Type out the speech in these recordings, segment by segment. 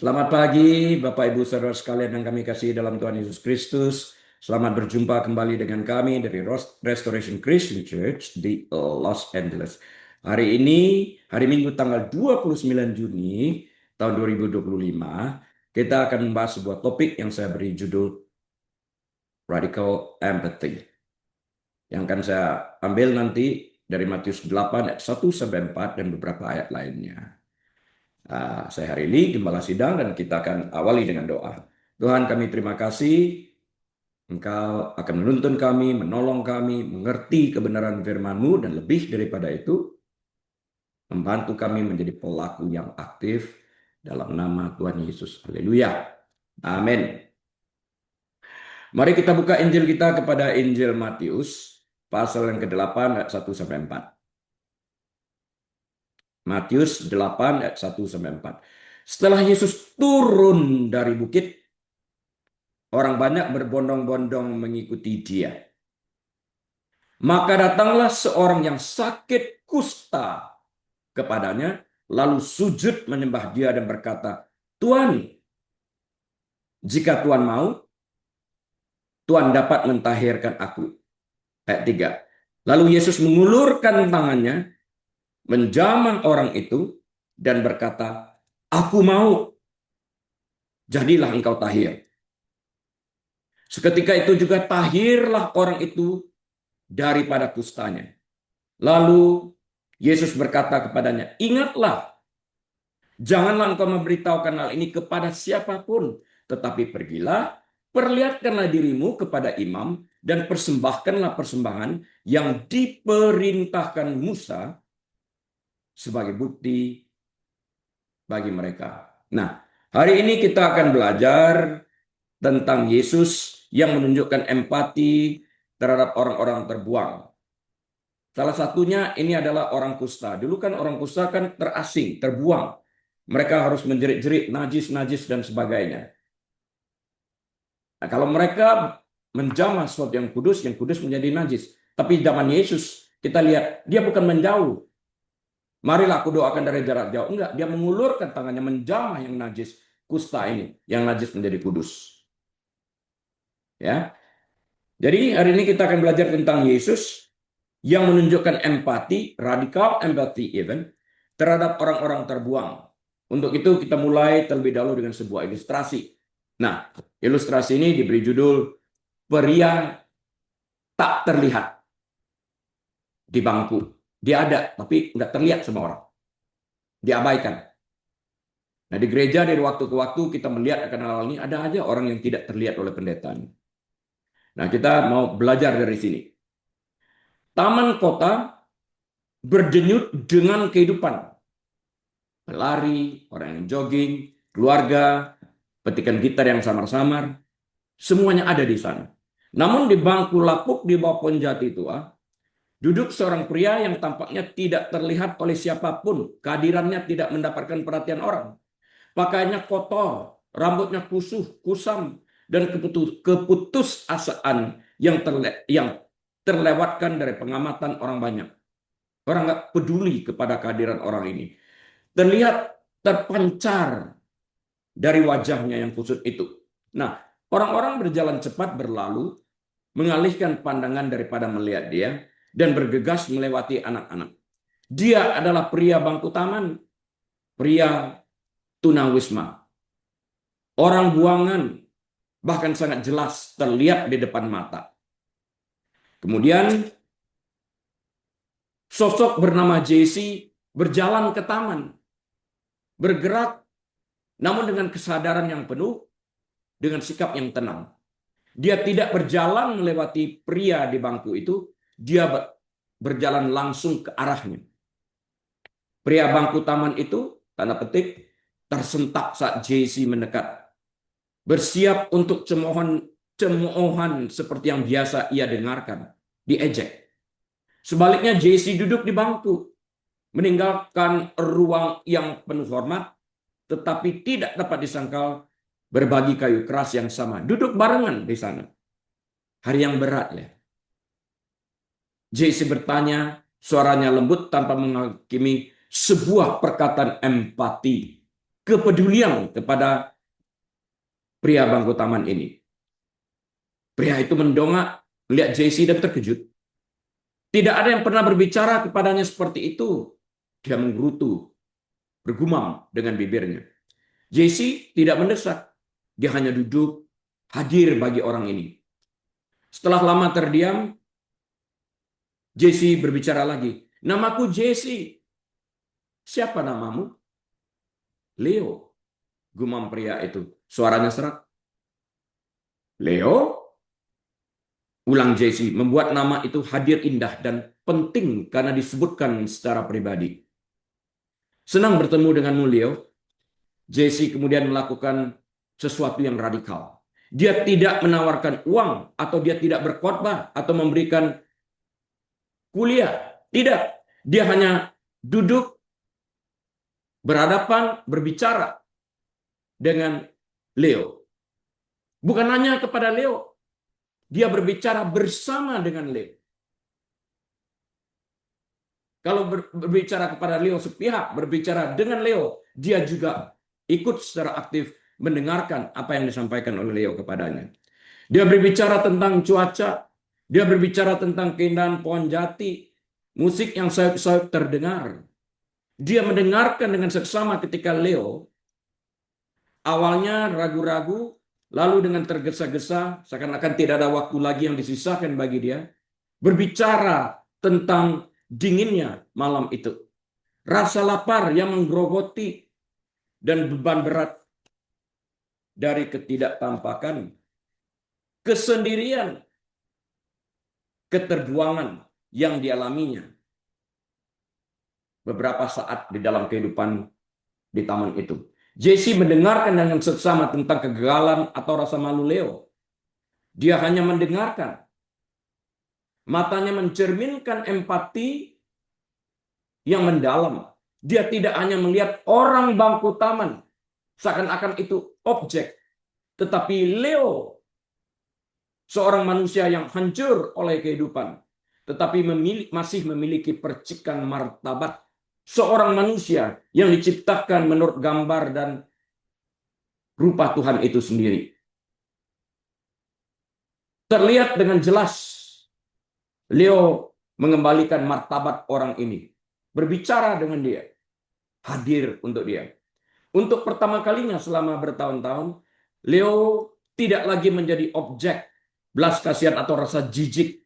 Selamat pagi, Bapak Ibu Saudara sekalian yang kami kasih dalam Tuhan Yesus Kristus. Selamat berjumpa kembali dengan kami dari Restoration Christian Church di Los Angeles. Hari ini, hari Minggu tanggal 29 Juni tahun 2025, kita akan membahas sebuah topik yang saya beri judul Radical Empathy. Yang akan saya ambil nanti dari Matius 8 ayat 1 sampai 4 dan beberapa ayat lainnya. Saya hari ini Gembala Sidang dan kita akan awali dengan doa. Tuhan, kami terima kasih Engkau akan menuntun kami, menolong kami, mengerti kebenaran firman-Mu dan lebih daripada itu, membantu kami menjadi pelaku yang aktif dalam nama Tuhan Yesus. Haleluya. Amin. Mari kita buka Injil kita kepada Injil Matius, pasal yang ke-8 ayat 1 sampai 4. Matius 8 ayat 1 sampai 4. Setelah Yesus turun dari bukit, orang banyak berbondong-bondong mengikuti dia. Maka datanglah seorang yang sakit kusta kepadanya, lalu sujud menyembah dia dan berkata, Tuhan, jika Tuhan mau, Tuhan dapat mentahirkan aku. Ayat 3. Lalu Yesus mengulurkan tangannya, menjamah orang itu, dan berkata, aku mau, jadilah engkau tahir. Seketika itu juga tahirlah orang itu daripada kustanya. Lalu Yesus berkata kepadanya, ingatlah, janganlah engkau memberitahukan hal ini kepada siapapun, tetapi pergilah, perlihatkanlah dirimu kepada imam, dan persembahkanlah persembahan yang diperintahkan Musa sebagai bukti bagi mereka. Nah, hari ini kita akan belajar tentang Yesus yang menunjukkan empati terhadap orang-orang terbuang. Salah satunya ini adalah orang kusta. Dulu kan orang kusta kan terasing, terbuang. Mereka harus menjerit-jerit, najis-najis dan sebagainya. Nah, kalau mereka menjamah sesuatu yang kudus menjadi najis. Tapi zaman Yesus, kita lihat, dia bukan menjauh. Marilah aku doakan dari jarak jauh. Enggak, dia mengulurkan tangannya menjamah yang najis, kusta ini, yang najis menjadi kudus. Ya. Jadi hari ini kita akan belajar tentang Yesus yang menunjukkan empati, radical empathy even, terhadap orang-orang terbuang. Untuk itu kita mulai terlebih dahulu dengan sebuah ilustrasi. Nah, ilustrasi ini diberi judul Pria Tak Terlihat di Bangku. Dia ada, tapi nggak terlihat sama orang. Diabaikan. Nah, di gereja dari waktu ke waktu kita melihat akan hal ini, ada aja orang yang tidak terlihat oleh pendeta. Nah, kita mau belajar dari sini. Taman kota berdenyut dengan kehidupan. Pelari, orang yang jogging, keluarga, petikan gitar yang samar-samar, semuanya ada di sana. Namun di bangku lapuk di bawah pohon jati tua, duduk seorang pria yang tampaknya tidak terlihat oleh siapapun, kehadirannya tidak mendapatkan perhatian orang. Pakaiannya kotor, rambutnya kusam, dan keputusasaan yang terlewatkan dari pengamatan orang banyak. Orang nggak peduli kepada kehadiran orang ini. Terlihat terpancar dari wajahnya yang kusut itu. Nah, orang-orang berjalan cepat berlalu, mengalihkan pandangan daripada melihat dia, dan bergegas melewati anak-anak. Dia adalah pria bangku taman, pria tunawisma. Orang buangan, bahkan sangat jelas terlihat di depan mata. Kemudian, sosok bernama Jesse berjalan ke taman, bergerak, namun dengan kesadaran yang penuh, dengan sikap yang tenang. Dia tidak berjalan melewati pria di bangku itu, dia berjalan langsung ke arahnya. Pria bangku taman itu, tanda petik, tersentak saat Jesse mendekat. Bersiap untuk cemoohan seperti yang biasa ia dengarkan, diejek. Sebaliknya Jesse duduk di bangku, meninggalkan ruang yang penuh hormat, tetapi tidak dapat disangkal berbagi kayu keras yang sama. Duduk barengan di sana. Hari yang berat ya. Jesse bertanya, suaranya lembut tanpa menghakimi, sebuah perkataan empati. kepedulian kepada pria bangku taman ini. Pria itu mendongak, melihat JC dan terkejut. Tidak ada yang pernah berbicara kepadanya seperti itu. Dia menggerutu, bergumam dengan bibirnya. JC tidak mendesak. Dia hanya duduk, hadir bagi orang ini. Setelah lama terdiam, JC berbicara lagi. Namaku JC. Siapa namamu? Leo. Gumam pria itu. Suaranya serak. Leo? Ulang JC, membuat nama itu hadir indah dan penting karena disebutkan secara pribadi. Senang bertemu denganmu, Leo. JC kemudian melakukan sesuatu yang radikal. Dia tidak menawarkan uang atau dia tidak berkhotbah atau memberikan kuliah. Tidak. Dia hanya duduk berhadapan berbicara dengan Leo. Bukan hanya kepada Leo. Dia berbicara bersama dengan Leo. Kalau berbicara kepada Leo sepihak, berbicara dengan Leo, dia juga ikut secara aktif mendengarkan apa yang disampaikan oleh Leo kepadanya. Dia berbicara tentang cuaca, dia berbicara tentang keindahan pohon jati, musik yang sayup-sayup terdengar. Dia mendengarkan dengan seksama ketika Leo awalnya ragu-ragu, lalu dengan tergesa-gesa, seakan-akan tidak ada waktu lagi yang disisakan bagi dia, berbicara tentang dinginnya malam itu. Rasa lapar yang menggerogoti dan beban berat dari ketidaktampakan, kesendirian, keterbuangan yang dialaminya beberapa saat di dalam kehidupan di taman itu. JC mendengarkan dengan seksama tentang kegagalan atau rasa malu Leo. Dia hanya mendengarkan. Matanya mencerminkan empati yang mendalam. Dia tidak hanya melihat orang bangku taman, seakan-akan itu objek. Tetapi Leo, seorang manusia yang hancur oleh kehidupan, tetapi masih memiliki percikan martabat. Seorang manusia yang diciptakan menurut gambar dan rupa Tuhan itu sendiri. Terlihat dengan jelas Leo mengembalikan martabat orang ini. Berbicara dengan dia. Hadir untuk dia. Untuk pertama kalinya selama bertahun-tahun, Leo tidak lagi menjadi objek belas kasihan atau rasa jijik.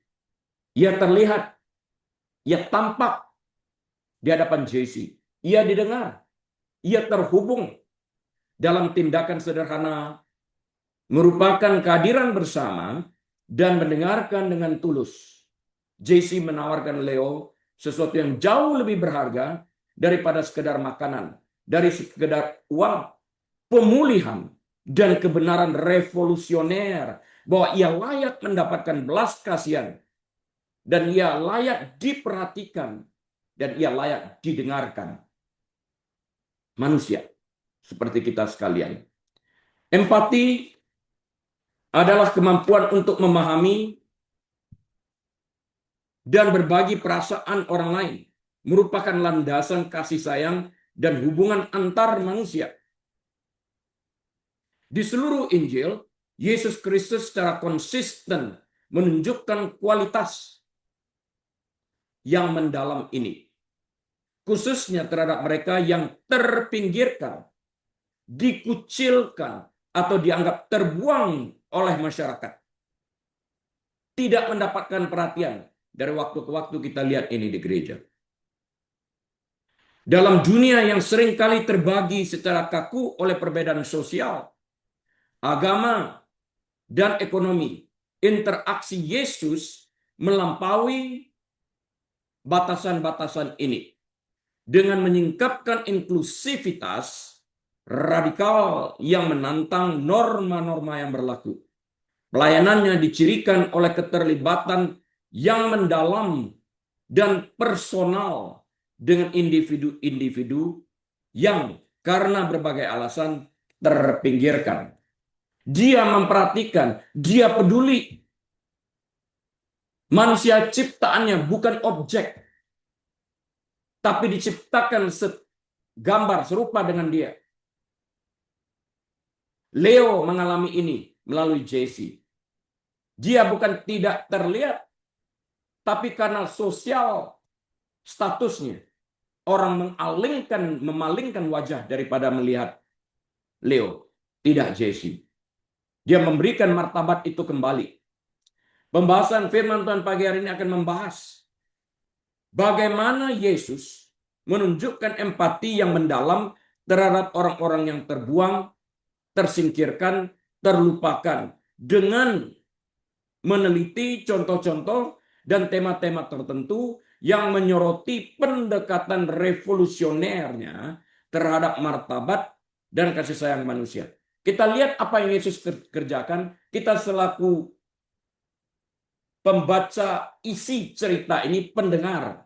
Ia terlihat, ia tampak di hadapan JC. Ia didengar. Ia terhubung dalam tindakan sederhana merupakan kehadiran bersama dan mendengarkan dengan tulus. JC menawarkan Leo sesuatu yang jauh lebih berharga daripada sekedar makanan, dari sekedar uang, pemulihan, dan kebenaran revolusioner bahwa ia layak mendapatkan belas kasihan dan ia layak diperhatikan dan ia layak didengarkan. Manusia seperti kita sekalian. Empati adalah kemampuan untuk memahami dan berbagi perasaan orang lain, merupakan landasan kasih sayang dan hubungan antar manusia. Di seluruh Injil, Yesus Kristus secara konsisten menunjukkan kualitas yang mendalam ini, khususnya terhadap mereka yang terpinggirkan, dikucilkan, atau dianggap terbuang oleh masyarakat. Tidak mendapatkan perhatian. Dari waktu ke waktu kita lihat ini di gereja. Dalam dunia yang seringkali terbagi secara kaku oleh perbedaan sosial, agama, dan ekonomi, interaksi Yesus melampaui batasan-batasan ini dengan menyingkapkan inklusivitas radikal yang menantang norma-norma yang berlaku. Pelayanannya dicirikan oleh keterlibatan yang mendalam dan personal dengan individu-individu yang karena berbagai alasan terpinggirkan. Dia memperhatikan, dia peduli. Manusia ciptaannya bukan objek, tapi diciptakan gambar serupa dengan dia. Leo mengalami ini melalui Jesse. Dia bukan tidak terlihat, tapi karena sosial statusnya, orang memalingkan wajah daripada melihat Leo, tidak Jesse. Dia memberikan martabat itu kembali. Pembahasan firman Tuhan pagi hari ini akan membahas bagaimana Yesus menunjukkan empati yang mendalam terhadap orang-orang yang terbuang, tersingkirkan, terlupakan dengan meneliti contoh-contoh dan tema-tema tertentu yang menyoroti pendekatan revolusionernya terhadap martabat dan kasih sayang manusia. Kita lihat apa yang Yesus kerjakan. Kita selaku pembaca isi cerita ini, pendengar,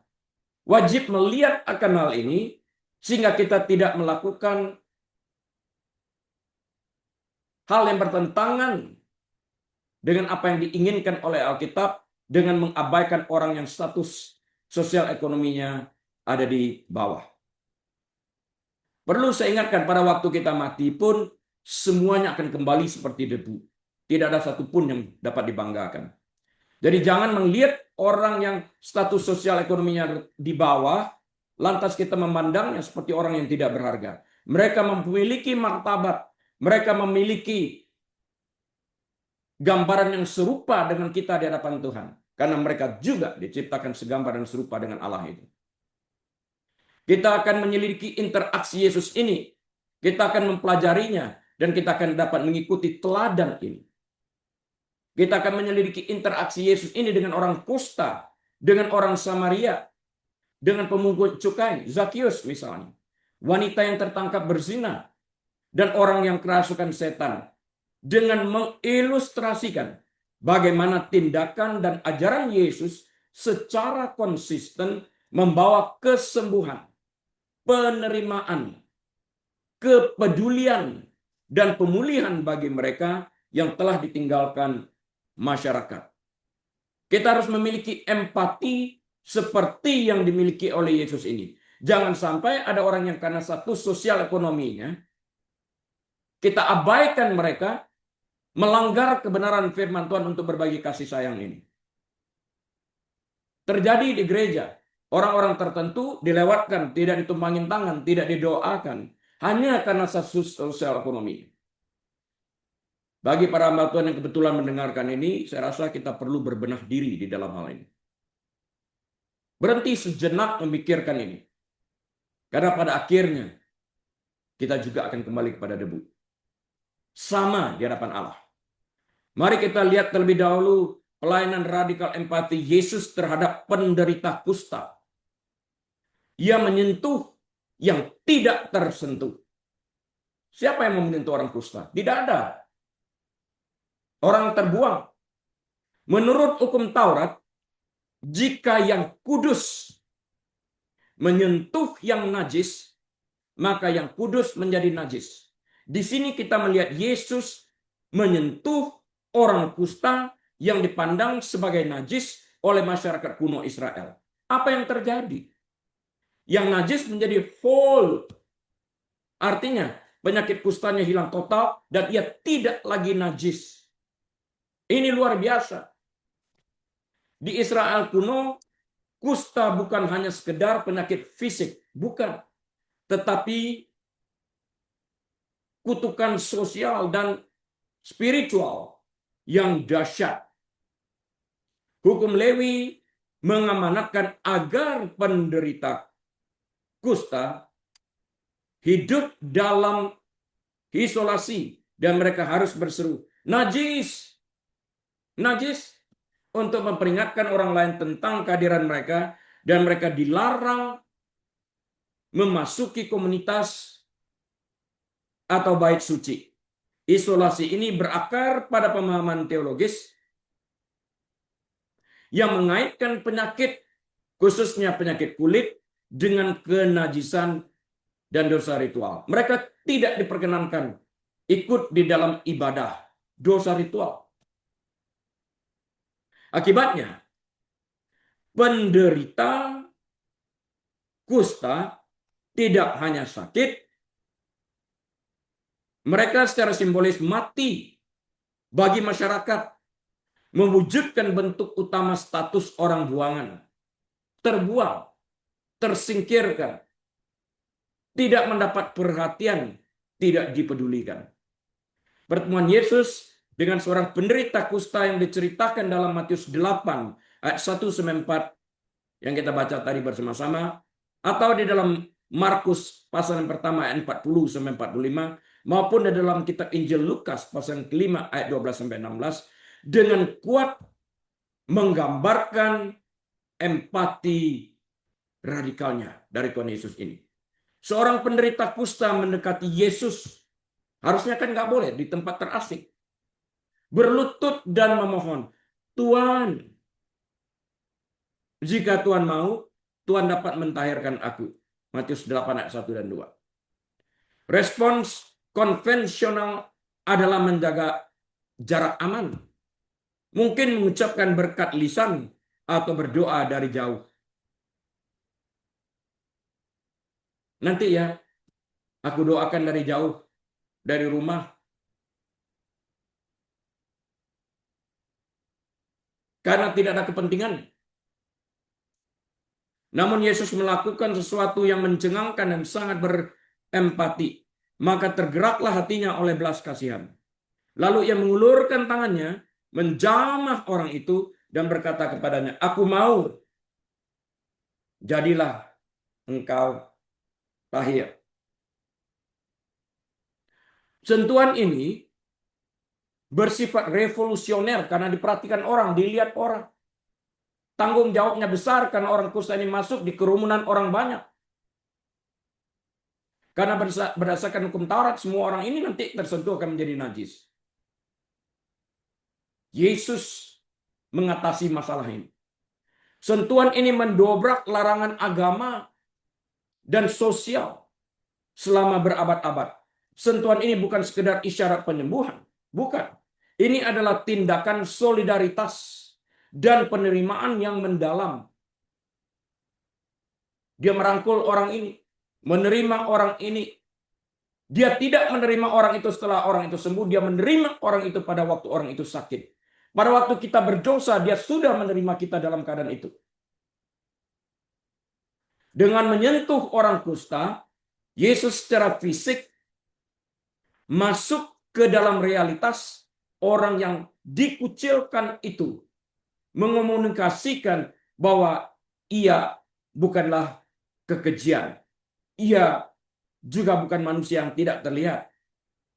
wajib melihat akan hal ini sehingga kita tidak melakukan hal yang bertentangan dengan apa yang diinginkan oleh Alkitab, dengan mengabaikan orang yang status sosial ekonominya ada di bawah. Perlu saya ingatkan, pada waktu kita mati pun semuanya akan kembali seperti debu. Tidak ada satupun yang dapat dibanggakan. Jadi jangan melihat orang yang status sosial ekonominya di bawah, lantas kita memandangnya seperti orang yang tidak berharga. Mereka memiliki martabat, mereka memiliki gambaran yang serupa dengan kita di hadapan Tuhan. Karena mereka juga diciptakan segambar dan serupa dengan Allah itu. Kita akan menyelidiki interaksi Yesus ini. Kita akan mempelajarinya. Dan kita akan dapat mengikuti teladan ini. Kita akan menyelidiki interaksi Yesus ini dengan orang kusta. Dengan orang Samaria. Dengan pemungut cukai. Zakius misalnya. Wanita yang tertangkap berzina. Dan orang yang kerasukan setan. Dengan mengilustrasikan bagaimana tindakan dan ajaran Yesus secara konsisten membawa kesembuhan, penerimaan, kepedulian, dan pemulihan bagi mereka yang telah ditinggalkan masyarakat. Kita harus memiliki empati seperti yang dimiliki oleh Yesus ini. Jangan sampai ada orang yang karena status sosial ekonominya, kita abaikan mereka, melanggar kebenaran firman Tuhan untuk berbagi kasih sayang ini. Terjadi di gereja, orang-orang tertentu dilewatkan, tidak ditumpangin tangan, tidak didoakan, hanya karena status sosial ekonomi. Bagi para hamba Tuhan yang kebetulan mendengarkan ini, saya rasa kita perlu berbenah diri di dalam hal ini. Berhenti sejenak memikirkan ini. Karena pada akhirnya, kita juga akan kembali kepada debu. Sama di hadapan Allah. Mari kita lihat terlebih dahulu pelayanan radikal empati Yesus terhadap penderita kusta. Ia menyentuh yang tidak tersentuh. Siapa yang mau menyentuh orang kusta? Tidak ada. Orang terbuang. Menurut hukum Taurat, jika yang kudus menyentuh yang najis, maka yang kudus menjadi najis. Di sini kita melihat Yesus menyentuh orang kusta yang dipandang sebagai najis oleh masyarakat kuno Israel. Apa yang terjadi? Yang najis menjadi whole. Artinya penyakit kustanya hilang total dan ia tidak lagi najis. Ini luar biasa. Di Israel kuno, kusta bukan hanya sekedar penyakit fisik. Bukan. Tetapi kutukan sosial dan spiritual yang dahsyat. Hukum Lewi mengamanatkan agar penderita kusta hidup dalam isolasi dan mereka harus berseru, najis, najis, untuk memperingatkan orang lain tentang kehadiran mereka dan mereka dilarang memasuki komunitas atau bait suci. Isolasi ini berakar pada pemahaman teologis yang mengaitkan penyakit, khususnya penyakit kulit, dengan kenajisan dan dosa ritual. Mereka tidak diperkenankan ikut di dalam ibadah dosa ritual. Akibatnya, penderita kusta tidak hanya sakit, Mereka secara simbolis mati bagi masyarakat, mewujudkan bentuk utama status orang buangan, terbuang, tersingkirkan, tidak mendapat perhatian, tidak dipedulikan. Pertemuan Yesus dengan seorang penderita kusta yang diceritakan dalam Matius 8 ayat 1-4 yang kita baca tadi bersama-sama, atau di dalam Markus pasal yang pertama ayat 40-45, maupun di dalam kitab Injil Lukas pasal yang kelima ayat 12-16, dengan kuat menggambarkan empati radikalnya dari Tuhan Yesus ini. Seorang penderita kusta mendekati Yesus, harusnya kan nggak boleh di tempat terasing, berlutut dan memohon, Tuhan, jika Tuhan mau, Tuhan dapat mentahirkan aku. Matius 8 ayat 1 dan 2. Respons konvensional adalah menjaga jarak aman. Mungkin mengucapkan berkat lisan atau berdoa dari jauh. Nanti ya, aku doakan dari jauh, dari rumah. Karena tidak ada kepentingan. Namun Yesus melakukan sesuatu yang mencengangkan dan sangat berempati. Maka tergeraklah hatinya oleh belas kasihan. Lalu ia mengulurkan tangannya, menjamah orang itu, dan berkata kepadanya, aku mau, jadilah engkau tahir. Sentuhan ini bersifat revolusioner karena diperhatikan orang, dilihat orang. Tanggung jawabnya besar karena orang kusta ini masuk di kerumunan orang banyak. Karena berdasarkan hukum Taurat, semua orang ini nanti tersentuh akan menjadi najis. Yesus mengatasi masalah ini. Sentuhan ini mendobrak larangan agama dan sosial selama berabad-abad. Sentuhan ini bukan sekedar isyarat penyembuhan. Bukan. Ini adalah tindakan solidaritas dan penerimaan yang mendalam. Dia merangkul orang ini, menerima orang ini. Dia tidak menerima orang itu setelah orang itu sembuh. Dia menerima orang itu pada waktu orang itu sakit. Pada waktu kita berdosa, dia sudah menerima kita dalam keadaan itu. Dengan menyentuh orang kusta, Yesus secara fisik masuk ke dalam realitas orang yang dikucilkan itu. Mengomunikasikan bahwa ia bukanlah kekejian. Ia juga bukan manusia yang tidak terlihat.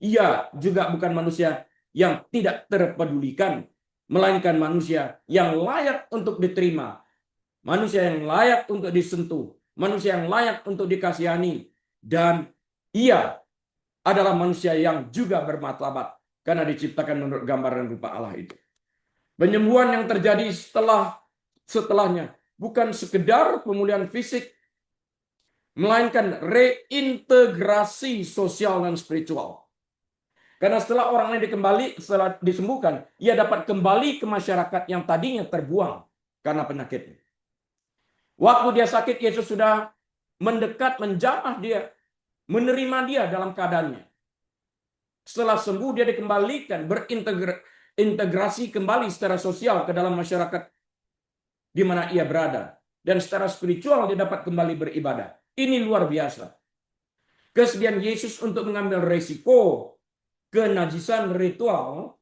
Ia juga bukan manusia yang tidak terpedulikan, melainkan manusia yang layak untuk diterima, manusia yang layak untuk disentuh, manusia yang layak untuk dikasihani, dan ia adalah manusia yang juga bermartabat karena diciptakan menurut gambar dan rupa Allah itu. Penyembuhan yang terjadi setelahnya bukan sekedar pemulihan fisik, melainkan reintegrasi sosial dan spiritual. Karena setelah orang ini setelah disembuhkan, ia dapat kembali ke masyarakat yang tadinya terbuang karena penyakitnya. Waktu dia sakit, Yesus sudah mendekat, menjamah dia, menerima dia dalam keadaannya. Setelah sembuh, dia dikembalikan, berintegrasi kembali secara sosial ke dalam masyarakat di mana ia berada. Dan secara spiritual dia dapat kembali beribadah. Ini luar biasa. Kesediaan Yesus untuk mengambil resiko kenajisan ritual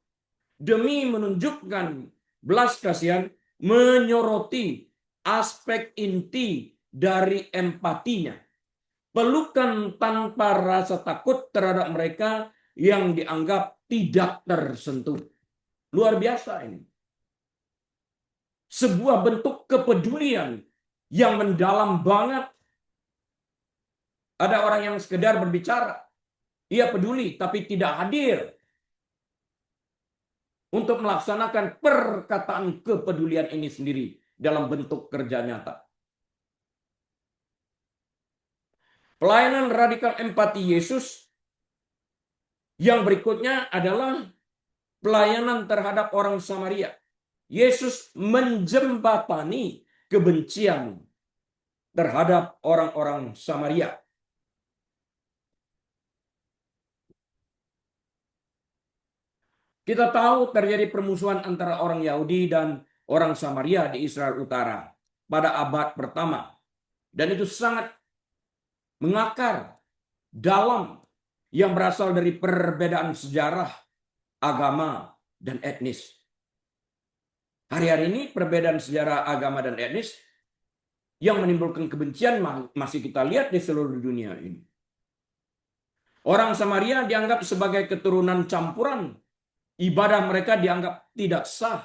demi menunjukkan belas kasihan, menyoroti aspek inti dari empatinya. Pelukan tanpa rasa takut terhadap mereka yang dianggap tidak tersentuh. Luar biasa ini. Sebuah bentuk kepedulian yang mendalam banget. Ada orang yang sekedar berbicara. Ia peduli tapi tidak hadir untuk melaksanakan perkataan kepedulian ini sendiri dalam bentuk kerja nyata. Pelayanan radikal empati Yesus yang berikutnya adalah pelayanan terhadap orang Samaria. Yesus menjembatani kebencian terhadap orang-orang Samaria. Kita tahu terjadi permusuhan antara orang Yahudi dan orang Samaria di Israel Utara pada abad pertama. Dan itu sangat mengakar dalam yang berasal dari perbedaan sejarah, agama, dan etnis. Hari-hari ini perbedaan sejarah agama dan etnis yang menimbulkan kebencian masih kita lihat di seluruh dunia ini. Orang Samaria dianggap sebagai keturunan campuran. Ibadah mereka dianggap tidak sah.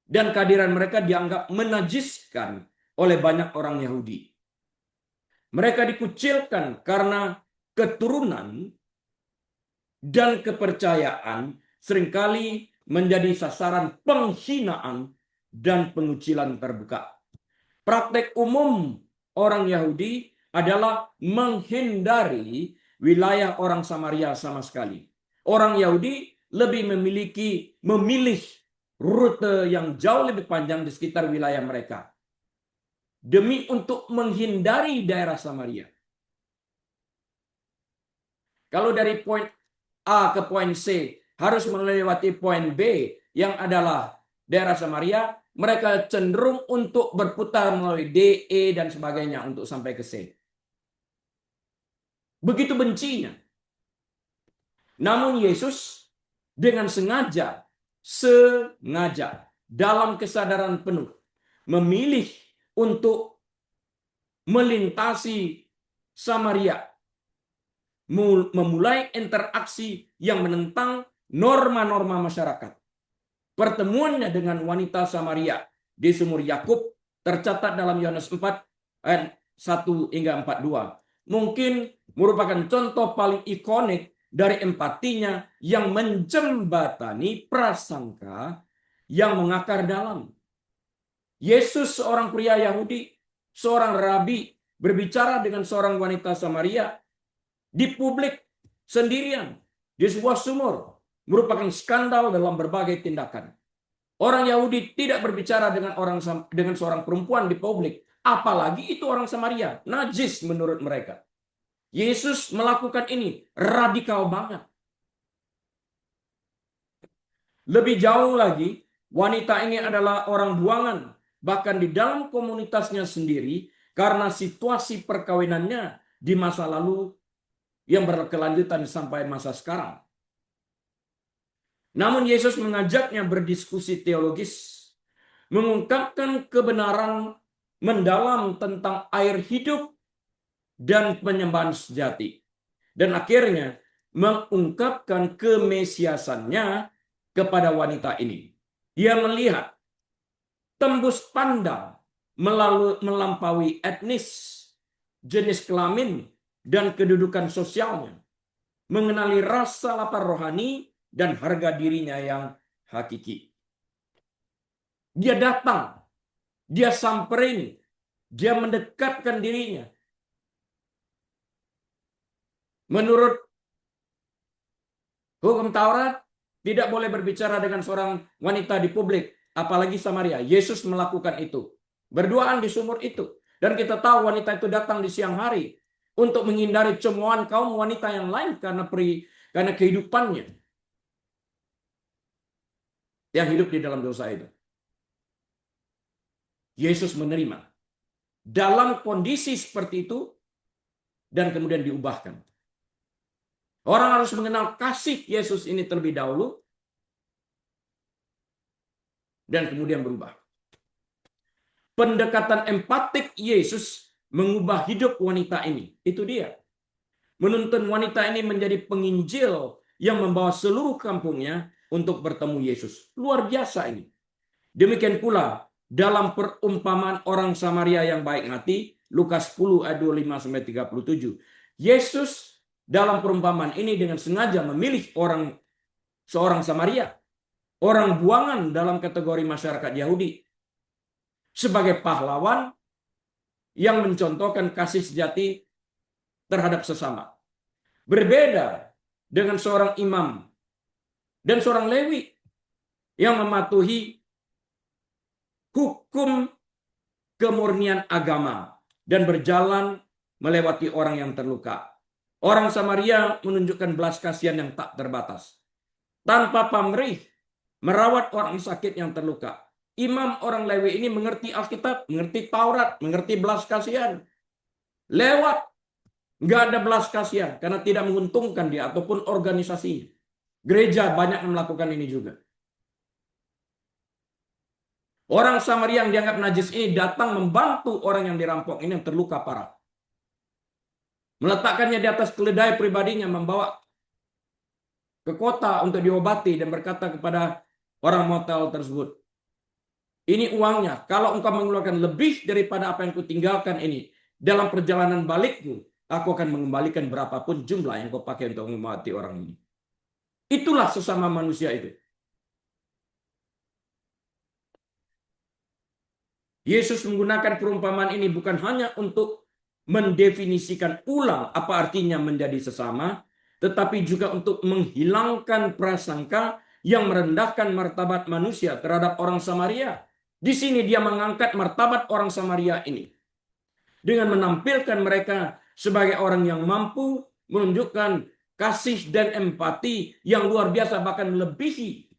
Dan kehadiran mereka dianggap menajiskan oleh banyak orang Yahudi. Mereka dikucilkan karena keturunan dan kepercayaan seringkali menjadi sasaran penghinaan dan pengucilan terbuka. Praktek umum orang Yahudi adalah menghindari wilayah orang Samaria sama sekali. Orang Yahudi lebih memilih rute yang jauh lebih panjang di sekitar wilayah mereka demi untuk menghindari daerah Samaria. Kalau dari poin A ke poin C harus melewati poin B yang adalah daerah Samaria, mereka cenderung untuk berputar melalui D, E, dan sebagainya untuk sampai ke C. Begitu bencinya. Namun Yesus dengan sengaja dalam kesadaran penuh memilih untuk melintasi Samaria, memulai interaksi yang menentang norma-norma masyarakat. Pertemuannya dengan wanita Samaria di sumur Yakub tercatat dalam Yohanes 4 ayat 1 hingga 42. Mungkin merupakan contoh paling ikonik dari empatinya yang menjembatani prasangka yang mengakar dalam. Yesus, seorang pria Yahudi, seorang rabi, berbicara dengan seorang wanita Samaria di publik sendirian di sebuah sumur, merupakan skandal dalam berbagai tindakan. Orang Yahudi tidak berbicara dengan seorang perempuan di publik, apalagi itu orang Samaria, najis menurut mereka. Yesus melakukan ini radikal banget. Lebih jauh lagi, wanita ini adalah orang buangan, bahkan di dalam komunitasnya sendiri, karena situasi perkawinannya di masa lalu yang berkelanjutan sampai masa sekarang. Namun Yesus mengajaknya berdiskusi teologis, mengungkapkan kebenaran mendalam tentang air hidup dan penyembahan sejati. Dan akhirnya mengungkapkan kemesiasannya kepada wanita ini. Dia melihat tembus pandang melampaui etnis, jenis kelamin, dan kedudukan sosialnya. Mengenali rasa lapar rohani dan harga dirinya yang hakiki. Dia datang, dia samperin, dia mendekatkan dirinya. Menurut hukum Taurat, tidak boleh berbicara dengan seorang wanita di publik, apalagi Samaria. Yesus melakukan itu. Berduaan di sumur itu. Dan kita tahu wanita itu datang di siang hari untuk menghindari cemoohan kaum wanita yang lain karena kehidupannya yang hidup di dalam dosa itu. Yesus menerima dalam kondisi seperti itu dan kemudian diubahkan. Orang harus mengenal kasih Yesus ini terlebih dahulu dan kemudian berubah. Pendekatan empatik Yesus mengubah hidup wanita ini. Itu dia. Menuntun wanita ini menjadi penginjil yang membawa seluruh kampungnya untuk bertemu Yesus. Luar biasa ini. Demikian pula dalam perumpamaan orang Samaria yang baik hati, Lukas 10 ayat 25-37. Yesus dalam perumpamaan ini dengan sengaja memilih seorang Samaria, orang buangan dalam kategori masyarakat Yahudi, sebagai pahlawan yang mencontohkan kasih sejati terhadap sesama. Berbeda dengan seorang imam dan seorang Lewi yang mematuhi hukum kemurnian agama dan berjalan melewati orang yang terluka. Orang Samaria menunjukkan belas kasihan yang tak terbatas. tanpa pamrih merawat orang sakit yang terluka. Imam orang Lewi ini mengerti Alkitab, mengerti Taurat, mengerti belas kasihan. Lewat, nggak ada belas kasihan karena tidak menguntungkan dia ataupun organisasinya. Gereja banyak yang melakukan ini juga. Orang Samaria yang dianggap najis ini datang membantu orang yang dirampok ini yang terluka parah. Meletakkannya di atas keledai pribadinya, membawa ke kota untuk diobati dan berkata kepada orang motel tersebut, ini uangnya, kalau engkau mengeluarkan lebih daripada apa yang kutinggalkan ini, dalam perjalanan balikku, aku akan mengembalikan berapapun jumlah yang kau pakai untuk mengobati orang ini. Itulah sesama manusia itu. Yesus menggunakan perumpamaan ini bukan hanya untuk mendefinisikan ulang apa artinya menjadi sesama, tetapi juga untuk menghilangkan prasangka yang merendahkan martabat manusia terhadap orang Samaria. Di sini dia mengangkat martabat orang Samaria ini dengan menampilkan mereka sebagai orang yang mampu menunjukkan kasih dan empati yang luar biasa, bahkan melebihi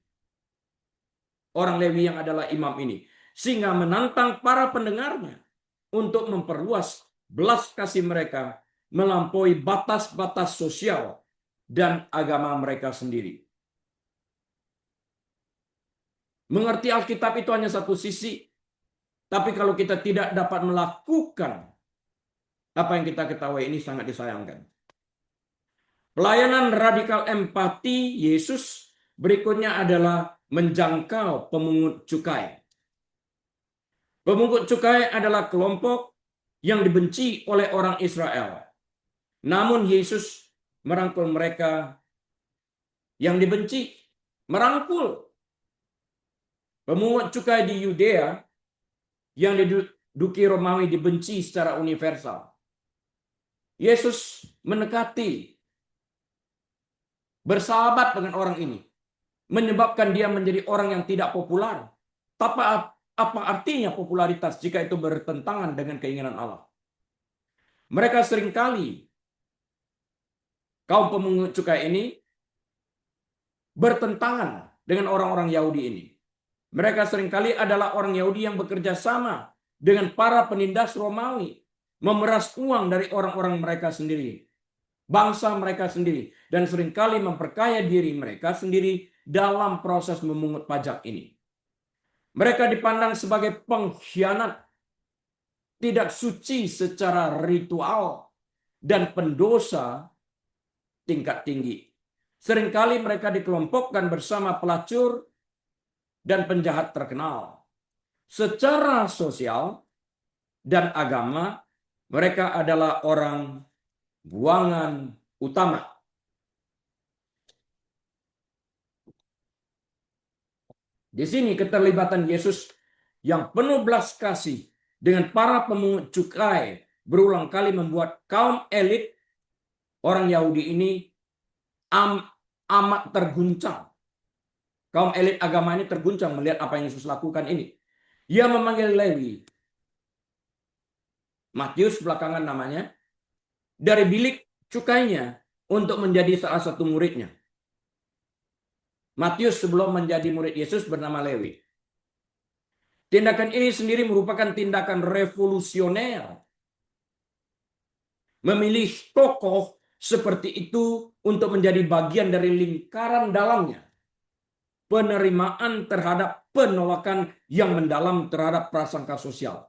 orang Lewi yang adalah imam ini, sehingga menantang para pendengarnya untuk memperluas belas kasih mereka melampaui batas-batas sosial dan agama mereka sendiri. Mengerti Alkitab itu hanya satu sisi, tapi kalau kita tidak dapat melakukan apa yang kita ketahui, ini sangat disayangkan. Pelayanan radikal empati Yesus berikutnya adalah menjangkau pemungut cukai. Pemungut cukai adalah kelompok yang dibenci oleh orang Israel. Namun Yesus merangkul mereka yang dibenci. Merangkul pemungut cukai di Yudea yang diduduki Romawi dibenci secara universal. Yesus mendekati, bersahabat dengan orang ini, menyebabkan dia menjadi orang yang tidak populer. Tapi apa artinya popularitas jika itu bertentangan dengan keinginan Allah? Mereka seringkali, kaum pemungut cukai ini, bertentangan dengan orang-orang Yahudi ini. Mereka seringkali adalah orang Yahudi yang bekerja sama dengan para penindas Romawi, memeras uang dari orang-orang mereka sendiri, bangsa mereka sendiri, dan seringkali memperkaya diri mereka sendiri dalam proses memungut pajak ini. Mereka dipandang sebagai pengkhianat, tidak suci secara ritual, dan pendosa tingkat tinggi. Seringkali mereka dikelompokkan bersama pelacur dan penjahat terkenal. Secara sosial dan agama, mereka adalah orang buangan utama. Di sini keterlibatan Yesus yang penuh belas kasih dengan para pemungut cukai berulang kali membuat kaum elit orang Yahudi ini amat terguncang. Kaum elit agama ini terguncang melihat apa yang Yesus lakukan ini. Ia memanggil Lewi, Matius belakangan namanya, dari bilik cukainya untuk menjadi salah satu muridnya. Matius sebelum menjadi murid Yesus bernama Lewi. Tindakan ini sendiri merupakan tindakan revolusioner. Memilih tokoh seperti itu untuk menjadi bagian dari lingkaran dalamnya. Penerimaan terhadap penolakan yang mendalam terhadap prasangka sosial.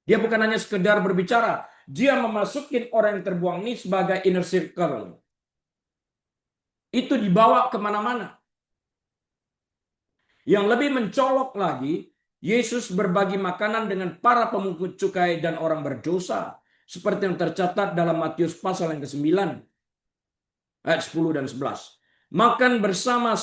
Dia bukan hanya sekedar berbicara, dia memasukin orang yang terbuang ini sebagai inner circle. Itu dibawa kemana-mana. Yang lebih mencolok lagi, Yesus berbagi makanan dengan para pemungut cukai dan orang berdosa, seperti yang tercatat dalam Matius pasal yang ke-9, ayat 10 dan 11. Makan bersama